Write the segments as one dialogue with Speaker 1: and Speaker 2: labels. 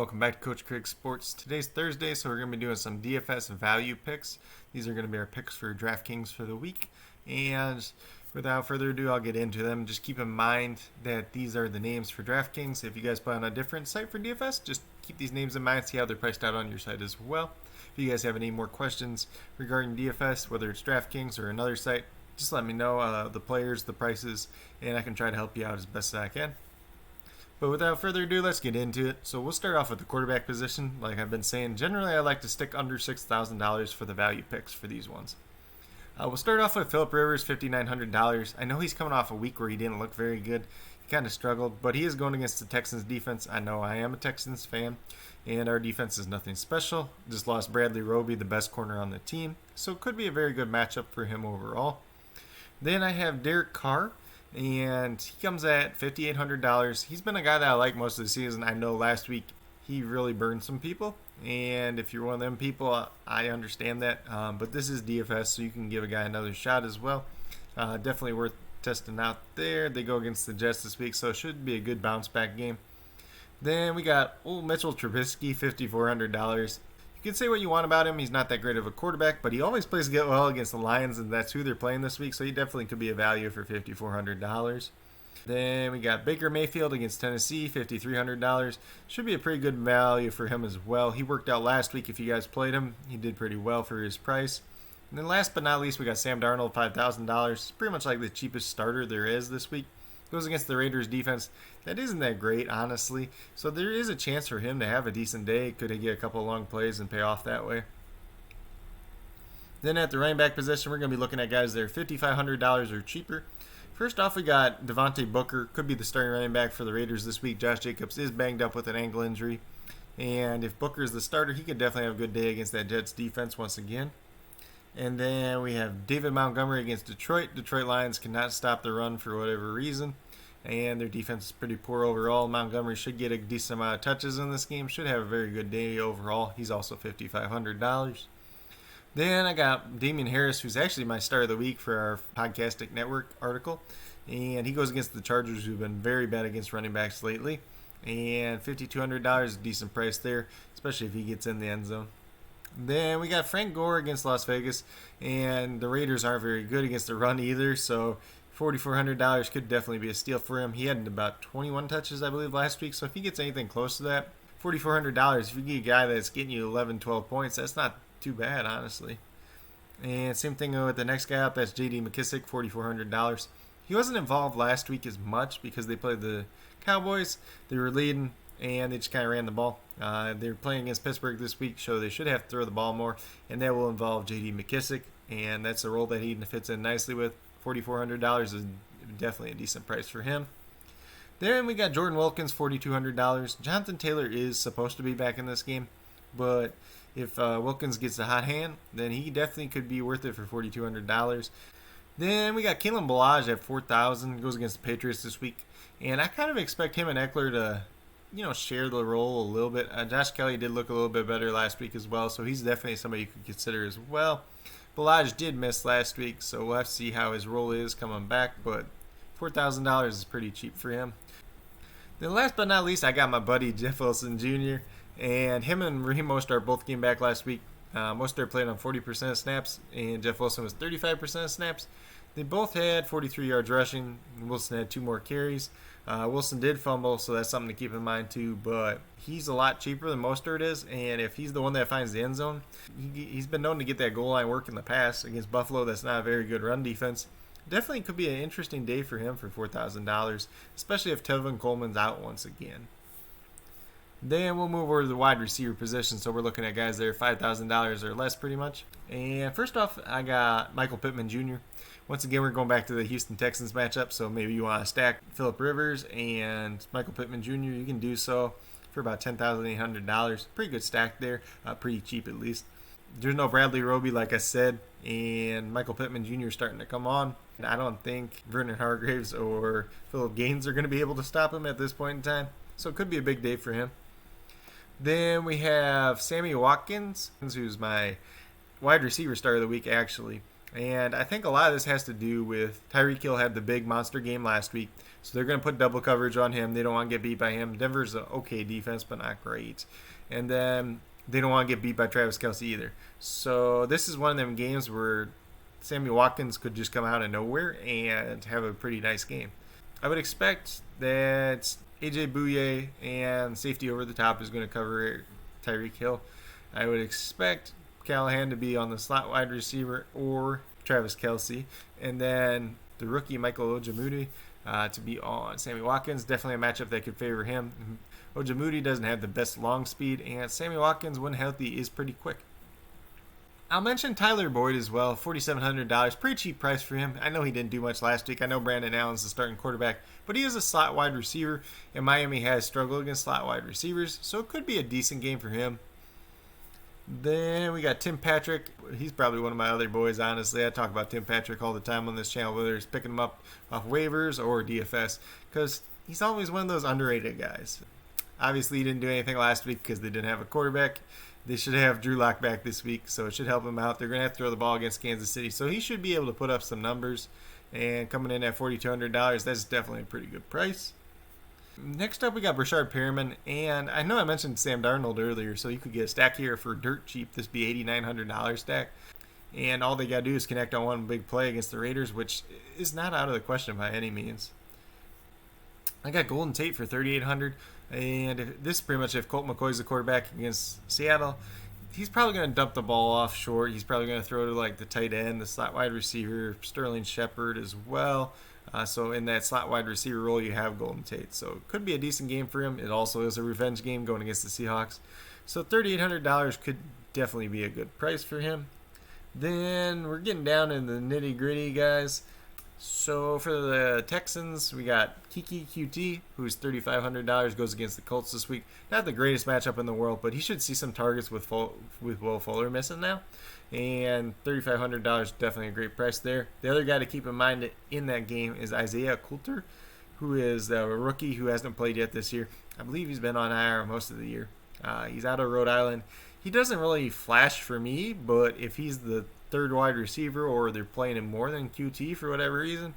Speaker 1: Welcome back to Coach Craig Sports. Today's Thursday, so we're going to be doing some DFS value picks. These are going to be our picks for DraftKings for the week. And without further ado, I'll get into them. Just keep in mind that these are the names for DraftKings. If you guys play on a different site for DFS, just keep these names in mind, see how they're priced out on your site as well. If you guys have any more questions regarding DFS, whether it's DraftKings or another site, just let me know the players, the prices, and I can try to help you out as best as I can. But without further ado, let's get into it. So we'll start off with the quarterback position. Like I've been saying, generally I like to stick under $6,000 for the value picks for these ones. We'll start off with Philip Rivers, $5,900. I know he's coming off a week where he didn't look very good. He kind of struggled, but he is going against the Texans defense. I know I am a Texans fan, and our defense is nothing special. Just lost Bradley Roby, the best corner on the team, so it could be a very good matchup for him overall. Then I have Derek Carr, and he comes at $5,800. He's been a guy that I like most of the season. I know last week he really burned some people, and if you're one of them people, I understand that. But this is DFS, so you can give a guy another shot as well. Definitely worth testing out there. They go against the Jets this week, so it should be a good bounce back game. Then we got old Mitchell Trubisky, $5,400. You can say what you want about him. He's not that great of a quarterback, but he always plays well against the Lions, and that's who they're playing this week, so he definitely could be a value for $5,400. Then we got Baker Mayfield against Tennessee, $5,300. Should be a pretty good value for him as well. He worked out last week if you guys played him. He did pretty well for his price. And then last but not least, we got Sam Darnold, $5,000. Pretty much like the cheapest starter there is this week. Goes against the Raiders defense. That isn't that great, honestly. So there is a chance for him to have a decent day. Could he get a couple of long plays and pay off that way? Then at the running back position, we're going to be looking at guys that are $5,500 or cheaper. First off, we got Devontae Booker. Could be the starting running back for the Raiders this week. Josh Jacobs is banged up with an ankle injury. And if Booker is the starter, he could definitely have a good day against that Jets defense once again. And then we have David Montgomery against Detroit. Detroit Lions cannot stop the run for whatever reason, and their defense is pretty poor overall. Montgomery should get a decent amount of touches in this game. Should have a very good day overall. He's also $5,500. Then I got Damian Harris, who's actually my star of the week for our Podcastic Network article. And he goes against the Chargers, who've been very bad against running backs lately. And $5,200 is a decent price there, especially if he gets in the end zone. Then we got Frank Gore against Las Vegas, and the Raiders aren't very good against the run either, so $4,400 could definitely be a steal for him. He had about 21 touches, I believe, last week, so if he gets anything close to that, $4,400, if you get a guy that's getting you 11, 12 points, that's not too bad, honestly. And same thing with the next guy up, that's J.D. McKissick, $4,400. He wasn't involved last week as much because they played the Cowboys. They were leading, and they just kind of ran the ball. They're playing against Pittsburgh this week, so they should have to throw the ball more, and that will involve J.D. McKissick, and that's a role that he fits in nicely with. $4,400 is definitely a decent price for him. Then we got Jordan Wilkins, $4,200. Jonathan Taylor is supposed to be back in this game, but if Wilkins gets a hot hand, then he definitely could be worth it for $4,200. Then we got Kalen Ballage at $4,000. Goes against the Patriots this week, and I kind of expect him and Eckler to share the role a little bit. Josh Kelly did look a little bit better last week as well, so he's definitely somebody you could consider as well. Ballage did miss last week, so we'll have to see how his role is coming back, but $4,000 is pretty cheap for him. Then last but not least, I got my buddy Jeff Wilson Jr., and him and Raheem Mostert both came back last week. Mostert played on 40% of snaps, and Jeff Wilson was 35% of snaps. They both had 43 yards rushing. Wilson had 2 more carries. Wilson did fumble, so that's something to keep in mind too, but he's a lot cheaper than Mostert is, and if he's the one that finds the end zone, he's been known to get that goal line work in the past against Buffalo. That's not a very good run defense. Definitely could be an interesting day for him for $4,000, especially if Tevin Coleman's out once again. Then we'll move over to the wide receiver position, so we're looking at guys that are $5,000 or less pretty much. And first off, I got Michael Pittman Jr. Once again, we're going back to the Houston Texans matchup, so maybe you want to stack Philip Rivers and Michael Pittman Jr. You can do so for about $10,800. Pretty good stack there, pretty cheap at least. There's no Bradley Roby, like I said, and Michael Pittman Jr. is starting to come on. I don't think Vernon Hargreaves or Philip Gaines are going to be able to stop him at this point in time, so it could be a big day for him. Then we have Sammy Watkins, who's my wide receiver star of the week, actually. And I think a lot of this has to do with Tyreek Hill had the big monster game last week. So they're going to put double coverage on him. They don't want to get beat by him. Denver's an okay defense, but not great. And then they don't want to get beat by Travis Kelce either. So this is one of them games where Sammy Watkins could just come out of nowhere and have a pretty nice game. I would expect that AJ Bouye and safety over the top is going to cover Tyreek Hill. I would expect Callahan to be on the slot wide receiver or Travis Kelce. And then the rookie Michael Ojemudia to be on Sammy Watkins. Definitely a matchup that could favor him. Ojemudia doesn't have the best long speed, and Sammy Watkins, when healthy, is pretty quick. I'll mention Tyler Boyd as well, $4,700. Pretty cheap price for him. I know he didn't do much last week. I know Brandon Allen's the starting quarterback, but he is a slot wide receiver, and Miami has struggled against slot wide receivers, so it could be a decent game for him. Then we got Tim Patrick. He's probably one of my other boys, honestly. I talk about Tim Patrick all the time on this channel, whether it's picking him up off waivers or DFS, because he's always one of those underrated guys. Obviously, he didn't do anything last week because they didn't have a quarterback. They should have Drew Lock back this week, so it should help him out. They're going to have to throw the ball against Kansas City, so he should be able to put up some numbers. And coming in at $4,200, that's definitely a pretty good price. Next up, we got Brashard Perriman, and I know I mentioned Sam Darnold earlier, so you could get a stack here for dirt cheap. This would be $8,900 stack, and all they got to do is connect on one big play against the Raiders, which is not out of the question by any means. I got Golden Tate for $3,800, and this is pretty much if Colt McCoy's the quarterback against Seattle. He's probably going to dump the ball off short. He's probably going to throw to like the tight end, the slot wide receiver, Sterling Shepard as well. So in that slot wide receiver role, you have Golden Tate. So it could be a decent game for him. It also is a revenge game going against the Seahawks. So $3,800 could definitely be a good price for him. Then we're getting down in the nitty gritty, guys. So for the Texans, we got Kiki QT, who's $3,500, goes against the Colts this week. Not the greatest matchup in the world, but he should see some targets with Will Fuller missing now. And $3,500, definitely a great price there. The other guy to keep in mind in that game is Isaiah Coulter, who is a rookie who hasn't played yet this year. I believe he's been on IR most of the year. He's out of Rhode Island. He doesn't really flash for me, but if he's the third wide receiver or they're playing him more than QT for whatever reason,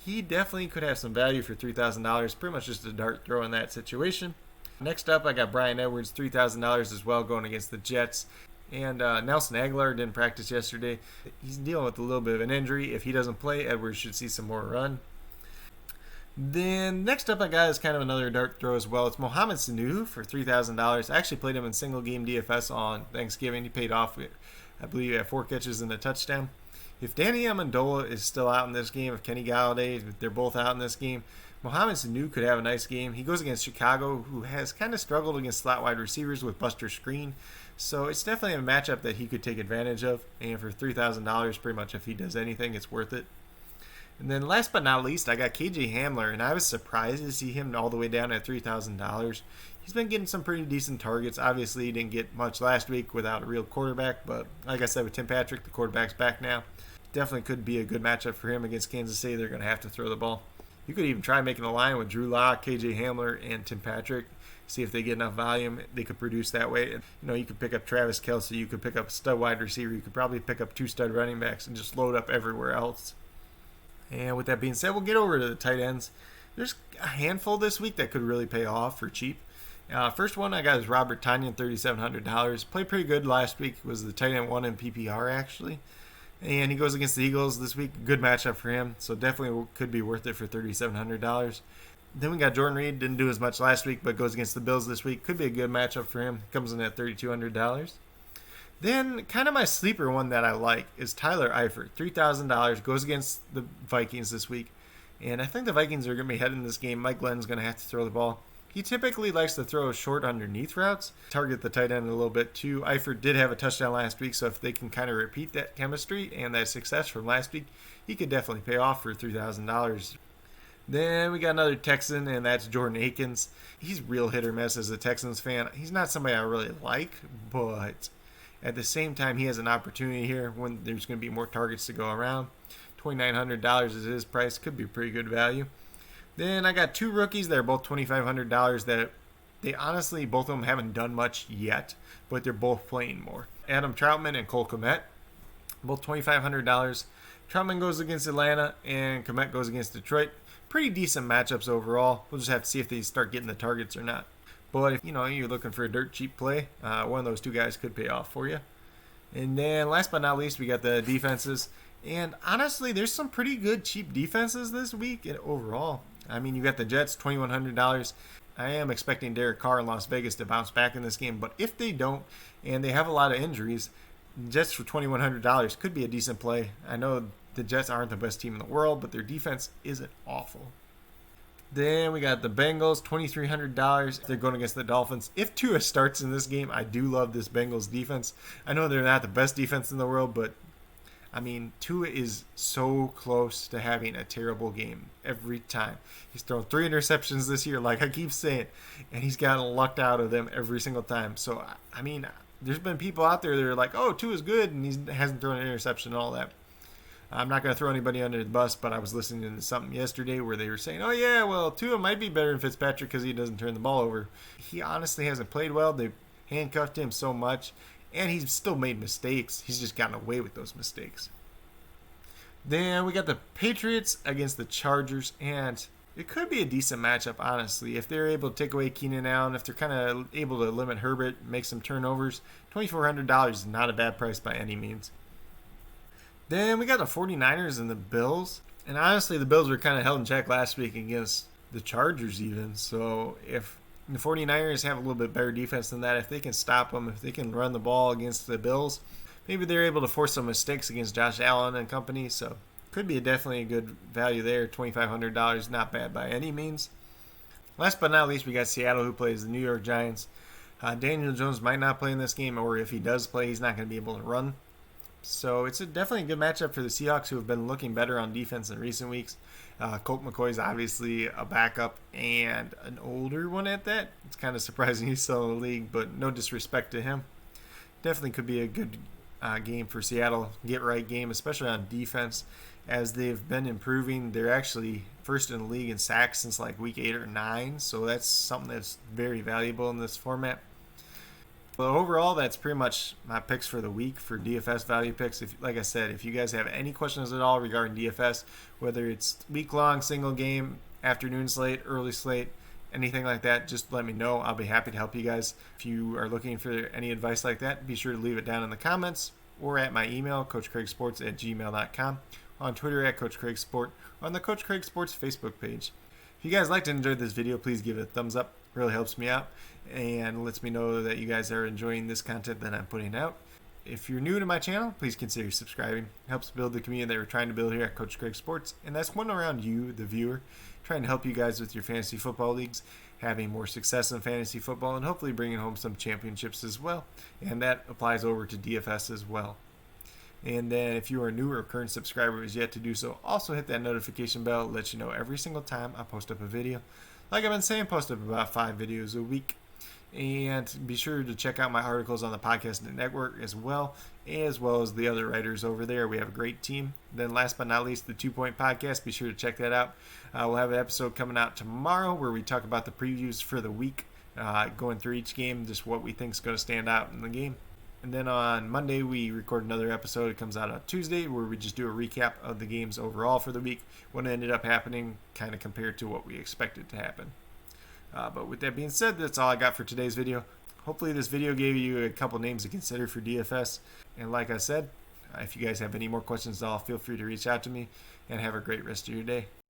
Speaker 1: he definitely could have some value for $3,000. Pretty much just a dart throw in that situation. Next up, I got Brian Edwards, $3,000 as well, going against the Jets. And Nelson Aguilar didn't practice yesterday. He's dealing with a little bit of an injury. If he doesn't play, Edwards should see some more run. Then next up I got is kind of another dart throw as well. It's Mohamed Sanu for $3,000. I actually played him in single game DFS on Thanksgiving. He paid off, I believe, he had 4 catches and a touchdown. If Danny Amendola is still out in this game, if Kenny Galladay, if they're both out in this game, Mohamed Sanu could have a nice game. He goes against Chicago, who has kind of struggled against slot wide receivers with Buster Screen. So it's definitely a matchup that he could take advantage of. And for $3,000, pretty much if he does anything, it's worth it. And then last but not least, I got KJ Hamler, and I was surprised to see him all the way down at $3,000. He's been getting some pretty decent targets. Obviously, he didn't get much last week without a real quarterback, but like I said, with Tim Patrick, the quarterback's back now. Definitely could be a good matchup for him against Kansas City. They're going to have to throw the ball. You could even try making a line with Drew Lock, KJ Hamler, and Tim Patrick. See if they get enough volume. They could produce that way. You know, you could pick up Travis Kelce. You could pick up a stud wide receiver. You could probably pick up 2 stud running backs and just load up everywhere else. And with that being said, we'll get over to the tight ends. There's a handful this week that could really pay off for cheap. First one I got is Robert Tonyan, $3,700. Played pretty good last week. Was the tight end 1 in PPR, actually. And he goes against the Eagles this week. Good matchup for him. So definitely could be worth it for $3,700. Then we got Jordan Reed. Didn't do as much last week, but goes against the Bills this week. Could be a good matchup for him. Comes in at $3,200. Then kind of my sleeper one that I like is Tyler Eifert, $3,000. Goes against the Vikings this week. And I think the Vikings are going to be heading this game. Mike Glenn's going to have to throw the ball. He typically likes to throw short underneath routes, target the tight end a little bit too. Eifert did have a touchdown last week, so if they can kind of repeat that chemistry and that success from last week, he could definitely pay off for $3,000. Then we got another Texan, and that's Jordan Akins. He's real hit or miss as a Texans fan. He's not somebody I really like, but at the same time, he has an opportunity here when there's going to be more targets to go around. $2,900 is his price. Could be pretty good value. Then I got 2 rookies that are both $2,500 that they honestly, both of them haven't done much yet, but they're both playing more. Adam Troutman and Cole Kmet, both $2,500. Troutman goes against Atlanta and Kmet goes against Detroit. pretty decent matchups overall. We'll just have to see if they start getting the targets or not. But if you're looking for a dirt cheap play, one of those two guys could pay off for you. And then last but not least, we got the defenses. And honestly, there's some pretty good cheap defenses this week overall. I mean, you got the Jets, $2,100. I am expecting Derek Carr in Las Vegas to bounce back in this game. But if they don't, and they have a lot of injuries, Jets for $2,100 could be a decent play. I know the Jets aren't the best team in the world, but their defense isn't awful. Then we got the Bengals, $2,300. They're going against the Dolphins. If Tua starts in this game, I do love this Bengals defense. I know they're not the best defense in the world, but I mean, Tua is so close to having a terrible game every time. He's thrown 3 interceptions this year, like I keep saying, and he's gotten lucked out of them every single time. So, I mean, there's been people out there that are like, oh, Tua's good, and he hasn't thrown an interception and all that. I'm not going to throw anybody under the bus, but I was listening to something yesterday where they were saying, oh, yeah, well, Tua might be better than Fitzpatrick because he doesn't turn the ball over. He honestly hasn't played well. They've handcuffed him so much, and he's still made mistakes. He's just gotten away with those mistakes. Then we got the Patriots against the Chargers, and it could be a decent matchup, honestly. If they're able to take away Keenan Allen, if they're kind of able to limit Herbert, make some turnovers, $2,400 is not a bad price by any means. Then we got the 49ers and the Bills. And honestly, the Bills were kind of held in check last week against the Chargers even. So if the 49ers have a little bit better defense than that, if they can stop them, if they can run the ball against the Bills, maybe they're able to force some mistakes against Josh Allen and company. So could be definitely a good value there. $2,500, not bad by any means. Last but not least, we got Seattle, who plays the New York Giants. Daniel Jones might not play in this game, or if he does play, he's not going to be able to run. So it's definitely a good matchup for the Seahawks, who have been looking better on defense in recent weeks. Colt McCoy is obviously a backup and an older one at that. It's kind of surprising he's still in the league, but no disrespect to him. Definitely could be a good game for Seattle. Get right game, especially on defense, as they've been improving. They're actually first in the league in sacks since like week 8 or 9, so that's something that's very valuable in this format. But overall, that's pretty much my picks for the week for DFS value picks. Like I said, if you guys have any questions at all regarding DFS, whether it's week-long, single game, afternoon slate, early slate, anything like that, just let me know. I'll be happy to help you guys. If you are looking for any advice like that, be sure to leave it down in the comments or at my email, CoachCraigSports@gmail.com, on Twitter at CoachCraigSport, or on the Coach Craig Sports Facebook page. If you guys liked and enjoyed this video, please give it a thumbs up. It really helps me out and lets me know that you guys are enjoying this content that I'm putting out. If you're new to my channel, please consider subscribing. It helps build the community that we're trying to build here at Coach Craig Sports, and that's one around you, the viewer, trying to help you guys with your fantasy football leagues, having more success in fantasy football, and hopefully bringing home some championships as well. And that applies over to DFS as well. And then if you are new or current subscriber who is yet to do so, also hit that notification bell. It lets you know every single time I post up a video. Like I've been saying, post up about 5 videos a week. And be sure to check out my articles on the podcast network as well as the other writers over there. We have a great team. Then last but not least, the 2 Point Podcast. Be sure to check that out. We'll have an episode coming out tomorrow where we talk about the previews for the week, going through each game, just what we think is going to stand out in the game. And then on Monday, we record another episode. It comes out on Tuesday, where we just do a recap of the games overall for the week, what ended up happening, kind of compared to what we expected to happen. But with that being said, that's all I got for today's video. Hopefully this video gave you a couple names to consider for DFS. And like I said, if you guys have any more questions at all, feel free to reach out to me, and have a great rest of your day.